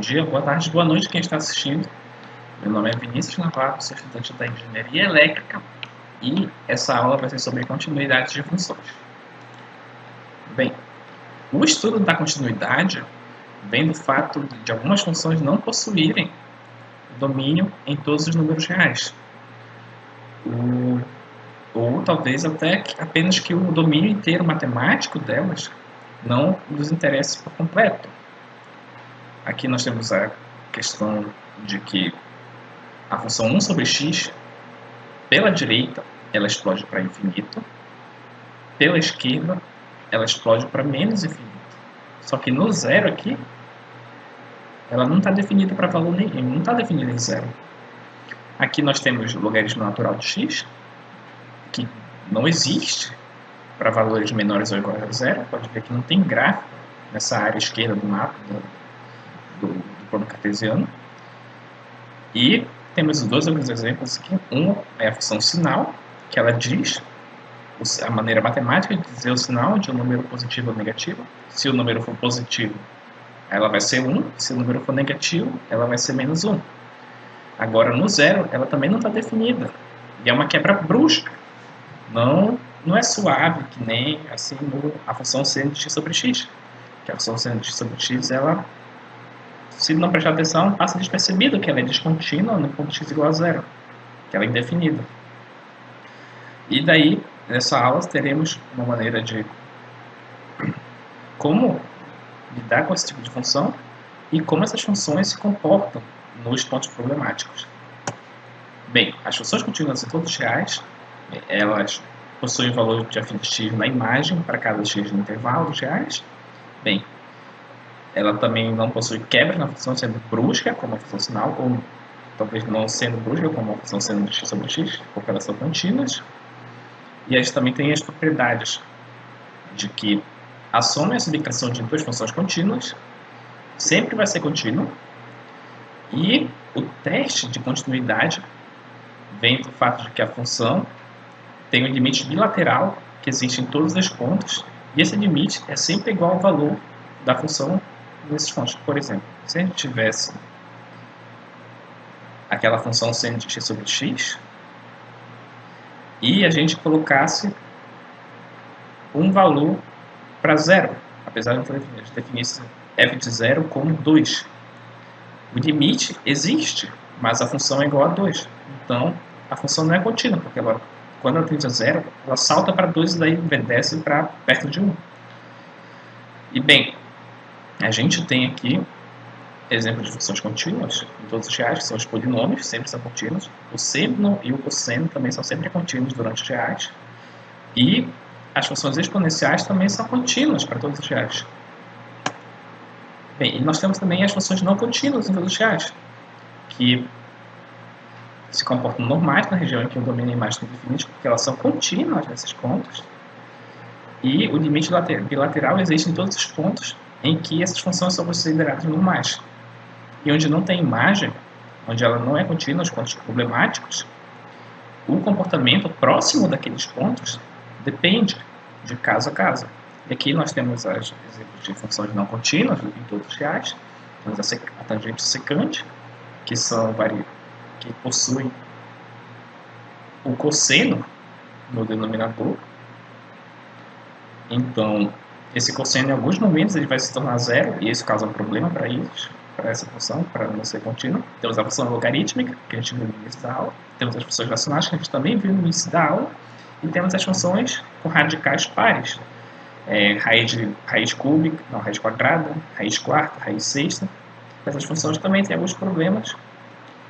dia, boa tarde, boa noite quem está assistindo. Meu nome é Vinícius Navarro, sou estudante da Engenharia Elétrica e essa aula vai ser sobre continuidade de funções. Bem, o estudo da continuidade vem do fato de algumas funções não possuírem domínio em todos os números reais. Ou talvez até apenas que o domínio inteiro matemático delas não nos interesse por completo. Aqui nós temos a questão de que a função 1 sobre x, pela direita, ela explode para infinito, pela esquerda, ela explode para menos infinito. Só que no zero aqui, ela não está definida para valor nenhum, não está definida em zero. Aqui nós temos o logaritmo natural de x, que não existe para valores menores ou iguais a zero. Pode ver que não tem gráfico nessa área esquerda do mapa do plano cartesiano. E temos dois outros exemplos aqui. Um é a função sinal, que ela diz a maneira matemática de dizer o sinal de um número positivo ou negativo. Se o número for positivo, ela vai ser 1. Se o número for negativo, ela vai ser menos 1. Agora, no zero, ela também não está definida. E é uma quebra brusca. Não é suave, que nem assim a função seno de x sobre x. Que a função seno de x sobre x, ela, se não prestar atenção, passa despercebido que ela é descontínua no ponto x igual a zero. Que ela é indefinida. E daí, nessa aula, teremos uma maneira de como lidar com esse tipo de função e como essas funções se comportam nos pontos problemáticos. Bem, as funções contínuas em todos reais, elas possuem valor de f de x na imagem para cada x no intervalo dos reais. Bem, ela também não possui quebra na função sendo brusca, como a função sinal, ou talvez não sendo brusca, como a função sendo de x sobre x, porque elas são contínuas. E a gente também tem as propriedades de que a soma e a subtração de duas funções contínuas sempre vai ser contínua. E o teste de continuidade vem do fato de que a função tem um limite bilateral que existe em todos os pontos, e esse limite é sempre igual ao valor da função nesses pontos. Por exemplo, se a gente tivesse aquela função seno de x sobre x, e a gente colocasse um valor para zero, apesar de a gente definisse f de zero como 2. O limite existe, mas a função é igual a 2. Então, a função não é contínua, porque ela, quando ela tende a zero, ela salta para 2 e daí desce para perto de 1. E bem, a gente tem aqui exemplos de funções contínuas em todos os reais, que são os polinômios, sempre são contínuos. O seno e o cosseno também são sempre contínuos durante os reais. E as funções exponenciais também são contínuas para todos os reais. Bem, e nós temos também as funções não contínuas em todos os reais, que se comportam normais na região em que o domínio e a imagem estão definidos, porque elas são contínuas nesses pontos. E o limite bilateral existe em todos os pontos em que essas funções são consideradas normais. E onde não tem imagem, onde ela não é contínua, os pontos problemáticos, o comportamento próximo daqueles pontos depende de caso a caso. E aqui nós temos os exemplos de funções não contínuas em todos os reais. Temos a tangente secante, que possuem o cosseno no denominador. Então, esse cosseno em alguns momentos ele vai se tornar zero, e isso causa um problema para essa função, para não ser contínua. Temos a função logarítmica, que a gente viu no início da aula. Temos as funções racionais, que a gente também viu no início da aula. E temos as funções com radicais pares. Raiz cúbica, não, raiz quadrada, raiz quarta, raiz sexta. Essas funções também têm alguns problemas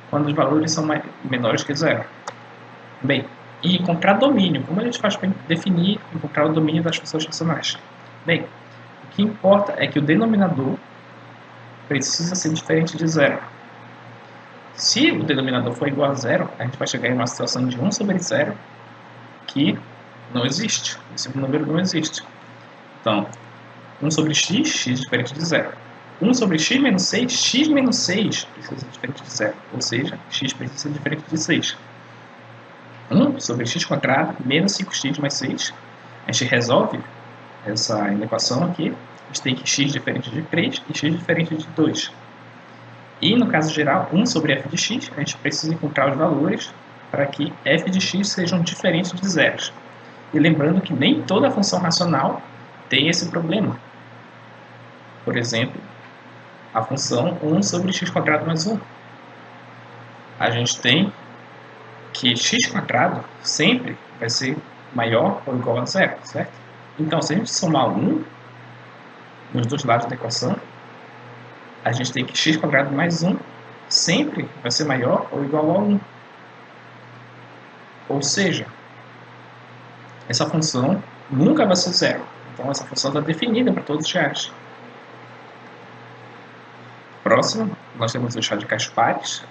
quando os valores são menores que zero. Bem, e encontrar domínio. Como a gente faz para definir e encontrar o domínio das funções racionais? Bem, o que importa é que o denominador precisa ser diferente de zero. Se o denominador for igual a zero, a gente vai chegar em uma situação de 1 sobre zero que não existe. Esse número não existe. Então, 1 sobre x, x diferente de zero. 1 sobre x menos 6, x menos 6 precisa ser diferente de zero. Ou seja, x precisa ser diferente de 6. 1 sobre x quadrado menos 5x mais 6. A gente resolve essa equação aqui. A gente tem que x diferente de 3 e x diferente de 2. E no caso geral, 1 sobre f de x, a gente precisa encontrar os valores para que f de x sejam diferentes de zeros. E lembrando que nem toda função racional tem esse problema. Por exemplo, a função 1 sobre x² mais 1. A gente tem que x² sempre vai ser maior ou igual a zero, certo? Então, se a gente somar 1 nos dois lados da equação, a gente tem que x² mais 1 sempre vai ser maior ou igual a 1. Ou seja, essa função nunca vai ser zero. Então, essa função está definida para todos os reais. Próximo, nós temos os radicais pares,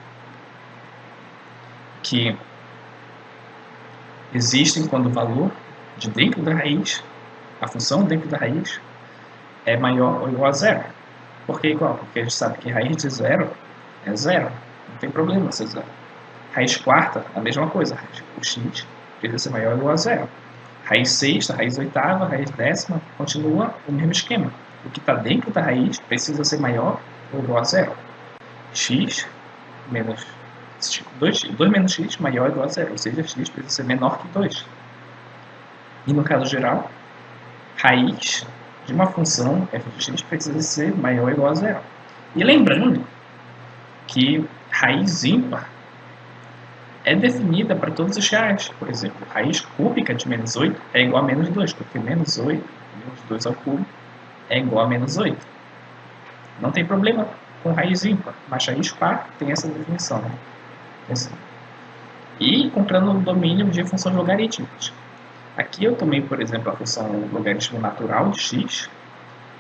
que existem quando o valor de dentro da raiz, a função dentro da raiz, é maior ou igual a zero. Por que igual? Porque a gente sabe que raiz de zero é zero. Não tem problema ser zero. Raiz quarta, a mesma coisa. O x precisa ser maior ou igual a zero. Raiz sexta, raiz oitava, raiz décima, continua o mesmo esquema. O que está dentro da raiz precisa ser maior ou igual a zero. X menos 2 menos x maior ou igual a zero. Ou seja, x precisa ser menor que 2. E no caso geral, raiz de uma função f de x precisa ser maior ou igual a zero. E lembrando que raiz ímpar é definida para todos os reais. Por exemplo, raiz cúbica de menos 8 é igual a menos 2, porque menos 8, menos 2 ao cubo, é igual a menos 8. Não tem problema com raiz ímpar, mas raiz par tem essa definição. Né? E encontrando o domínio de funções logarítmicas. Aqui eu tomei, por exemplo, a função logaritmo natural de x,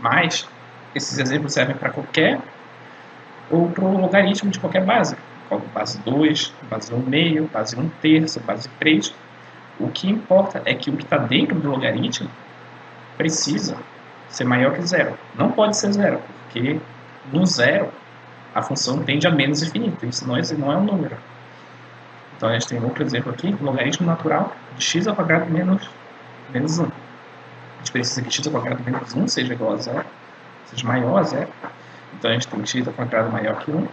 mas esses exemplos servem para qualquer outro logaritmo de qualquer base. Base 2, base 1/2, base 1/3, base 3. O que importa é que o que está dentro do logaritmo precisa ser maior que zero. Não pode ser zero, porque no zero a função tende a menos infinito. Isso não é um número. Então a gente tem outro exemplo aqui, logaritmo natural de x² menos 1. A gente precisa que x² menos 1 seja igual a zero, seja maior a zero. Então a gente tem x² maior que 1,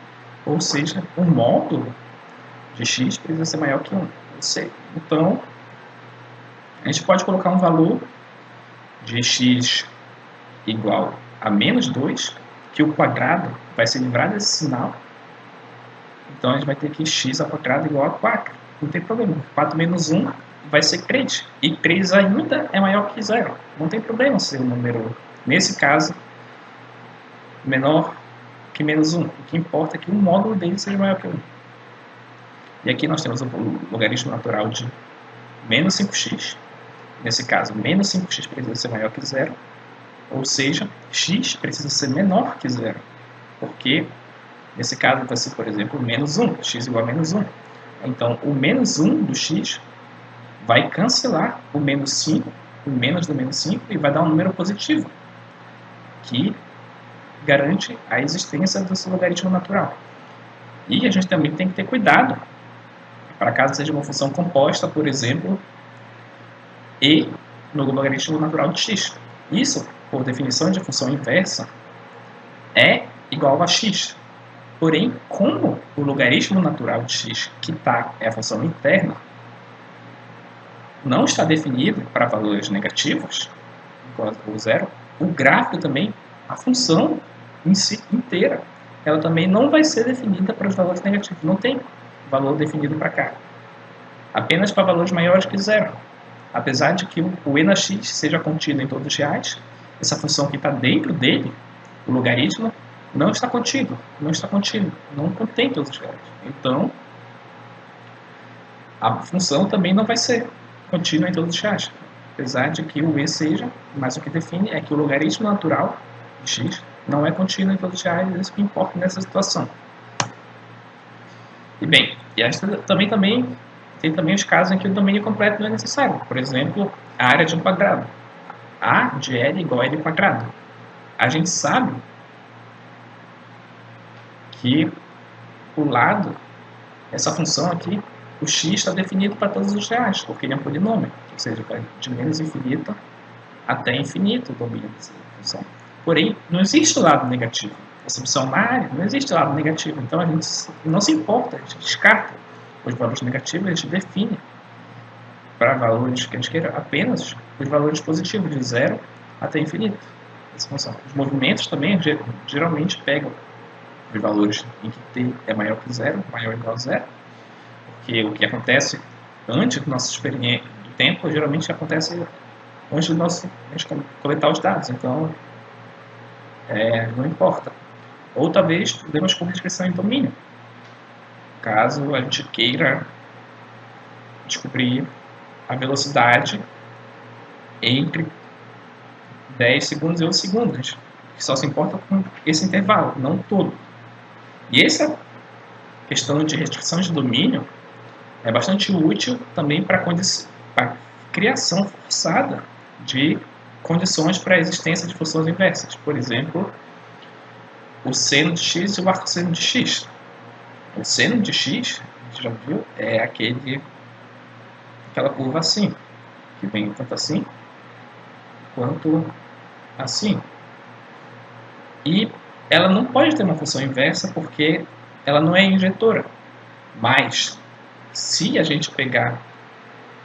ou seja, o módulo de x precisa ser maior que 1. Então, a gente pode colocar um valor de x igual a menos 2, que o quadrado vai se livrar desse sinal. Então, a gente vai ter que x² igual a 4. Não tem problema. 4 menos 1 vai ser 3. E 3 ainda é maior que 0. Não tem problema ser um número, nesse caso, menor que menos 1. O que importa é que o módulo dele seja maior que 1. E aqui nós temos o logaritmo natural de menos 5x. Nesse caso, menos 5x precisa ser maior que 0. Ou seja, x precisa ser menor que 0. Porque, nesse caso, vai ser, por exemplo, menos 1. X igual a menos 1. Então, o menos 1 do x vai cancelar o menos 5, o menos do menos 5, e vai dar um número positivo, que garante a existência desse logaritmo natural. E a gente também tem que ter cuidado, para caso seja uma função composta, por exemplo, e no logaritmo natural de x. Isso, por definição de função inversa, é igual a x. Porém, como o logaritmo natural de x, que é a função interna, não está definido para valores negativos, igual a zero, o gráfico também, a função em si inteira, ela também não vai ser definida para os valores negativos. Não tem valor definido para cá. Apenas para valores maiores que zero. Apesar de que o e na x seja contido em todos os reais, essa função que está dentro dele, o logaritmo, não está contido. Não contém todos os reais. Então, a função também não vai ser contínua em todos os reais. Apesar de que o e seja, mas o que define é que o logaritmo natural de x não é contínuo em todos os reais, isso que importa nessa situação. E bem, e a gente tem também os casos em que o domínio completo não é necessário. Por exemplo, a área de um quadrado. A de L igual a L quadrado. A gente sabe que o lado, essa função aqui, o x está definido para todos os reais, porque ele é um polinômio, ou seja, vai de menos infinito até infinito o domínio dessa função. Porém, não existe o lado negativo. essa opção mária, não existe lado negativo. Então a gente não se importa, a gente descarta os valores negativos, a gente define para valores que a gente queira apenas os valores positivos, de 0 até infinito. Essa função. Os movimentos também geralmente pegam os valores em que t é maior que 0, maior ou igual a 0, porque o que acontece antes do nosso experiência do tempo geralmente acontece antes do nosso coletar os dados, então não importa. Ou talvez podemos com restrição em domínio, caso a gente queira descobrir a velocidade entre 10 segundos e 11 segundos, que só se importa com esse intervalo, não todo. E essa questão de restrição de domínio é bastante útil também para a criação forçada de condições para a existência de funções inversas. Por exemplo, o seno de x e o arcosseno de x. O seno de x, a gente já viu, é aquela curva assim, que vem tanto assim quanto assim. E ela não pode ter uma função inversa porque ela não é injetora. Mas, se a gente pegar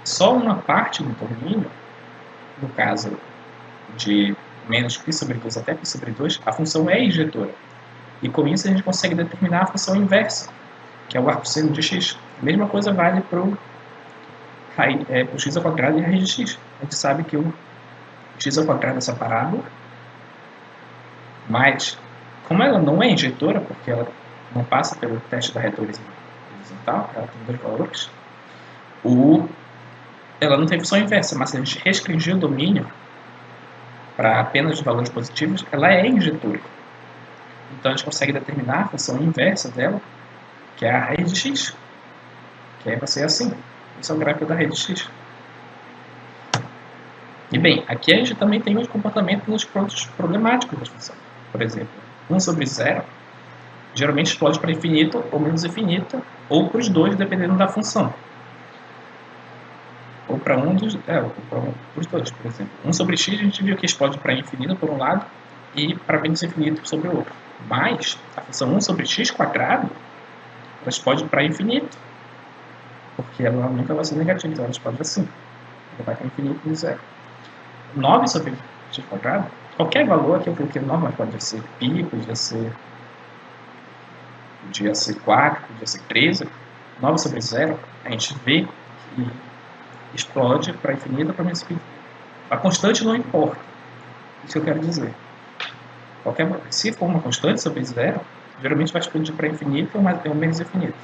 só uma parte do domínio, no caso de menos π sobre 2 até π sobre 2, a função é injetora. E com isso a gente consegue determinar a função inversa, que é o arcosseno de x. A mesma coisa vale para o x ao quadrado e a raiz de x. A gente sabe que o x ao quadrado é essa parábola, mas como ela não é injetora, porque ela não passa pelo teste da retórica horizontal, ela tem dois valores, ela não tem função inversa, mas se a gente restringir o domínio para apenas valores positivos, ela é injetora. Então a gente consegue determinar a função inversa dela, que é a raiz de x, que aí vai ser assim. Esse é o gráfico da raiz de x. E bem, aqui a gente também tem um comportamento nos pontos problemáticos da função. Por exemplo, 1 sobre 0 geralmente explode para infinito ou menos infinito, ou para os dois, dependendo da função. Ou para um dos... ou para os dois, por exemplo. 1 sobre x a gente viu que explode para infinito por um lado e para menos infinito sobre o outro. Mas a função 1 sobre x quadrado ela explode para infinito, porque ela nunca vai ser negativa, então ela explode assim. Ela vai para infinito e 0. 9 sobre x quadrado, qualquer valor que eu coloquei normal, pode ser π, podia ser 4, podia ser 13, 9 sobre 0, a gente vê que explode para infinito ou para menos infinito. A constante não importa, isso que eu quero dizer. Se for uma constante sobre 0, geralmente vai explodir para infinito ou menos infinito.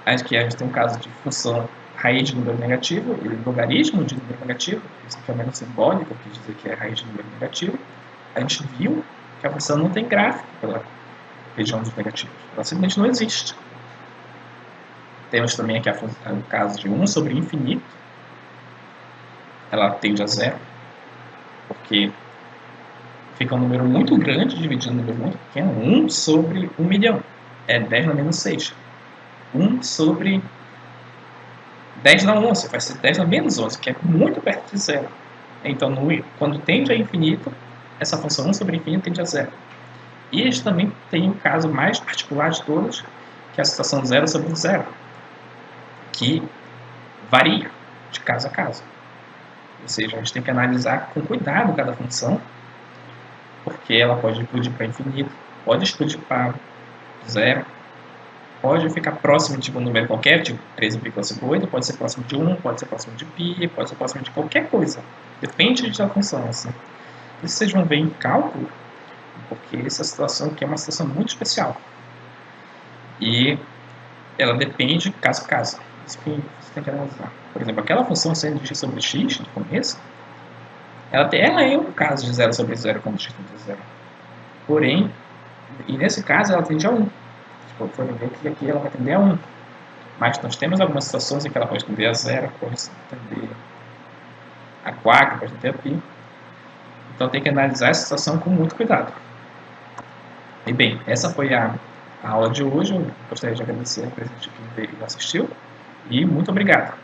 Aqui a gente tem um caso de função raiz de número negativo e logaritmo de número negativo, isso aqui é menos simbólico, quer dizer que é raiz de número negativo. A gente viu que a função não tem gráfico pela região dos negativos, ela simplesmente não existe. Temos também aqui o caso de 1 sobre infinito, ela tende a 0, porque fica um número muito grande dividindo um número muito pequeno, 1 sobre 1 milhão, é 10 na menos 6. 1 sobre 10 na 11, vai ser 10 na menos 11, que é muito perto de 0. Então, quando tende a infinito, essa função 1 sobre infinito tende a 0. E a gente também tem o caso mais particular de todos, que é a situação 0 sobre 0, que varia de caso a caso. Ou seja, a gente tem que analisar com cuidado cada função, porque ela pode explodir para infinito, pode explodir para 0, pode ficar próximo de um número qualquer, tipo 13,58, pode ser próximo de 1, pode ser próximo de π, pode ser próximo de qualquer coisa. Depende da função. Assim. Isso vocês vão ver em cálculo, porque essa situação aqui é uma situação muito especial. E ela depende caso a caso. Isso que você tem que analisar. Por exemplo, aquela função seno de x sobre x, no começo, ela é um caso de 0 sobre 0 quando x tende a 0. Porém, e nesse caso ela tende a 1. Podem ver que aqui ela vai tender a 1. Mas nós temos algumas situações em que ela pode tender a 0, pode tender a 4, pode tender a π. Então tem que analisar essa situação com muito cuidado. E bem, essa foi a aula de hoje. Eu gostaria de agradecer a presença de quem veio e assistiu. E muito obrigado.